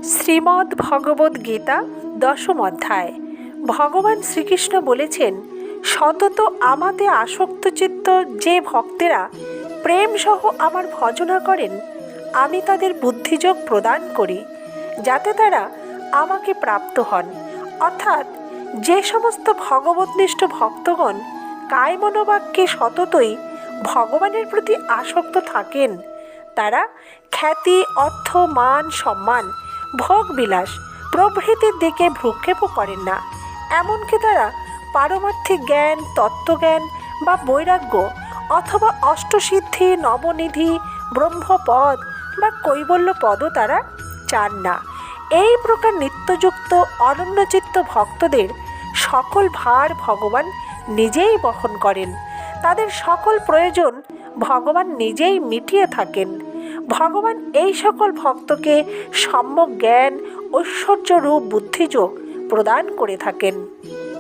শ্রীমদ্ ভগবদ্ গীতা দশম অধ্যায়। ভগবান শ্রীকৃষ্ণ বলেছেন, সতত আমাতে আসক্তচিত্ত যে ভক্তেরা প্রেমসহ আমার ভজনা করেন, আমি তাদের বুদ্ধিযোগ প্রদান করি, যাতে তারা আমাকে প্রাপ্ত হন। অর্থাৎ যে সমস্ত ভগবদ্নিষ্ঠ ভক্তগণ কায় মনোবাক্যে সততই ভগবানের প্রতি আসক্ত থাকেন, তারা খ্যাতি, অর্থ, মান, সম্মান, ভোগবিলাস প্রভৃতির দিকে ভ্রুক্ষেপও করেন না। এমনকি তারা পারমার্থিক জ্ঞান, তত্ত্বজ্ঞান বা বৈরাগ্য অথবা অষ্টসিদ্ধি, নবনিধি, ব্রহ্মপদ বা কৈবল্য পদও তারা চান না। এই প্রকার নিত্যযুক্ত অনন্যচিত্ত ভক্তদের সকল ভার ভগবান নিজেই বহন করেন। তাদের সকল প্রয়োজন ভগবান নিজেই মিটিয়ে থাকেন। ভগবান এই সকল ভক্তকে সম্যক জ্ঞান, ঐশ্বর্যরূপ বুদ্ধিযোগ প্রদান করে থাকেন।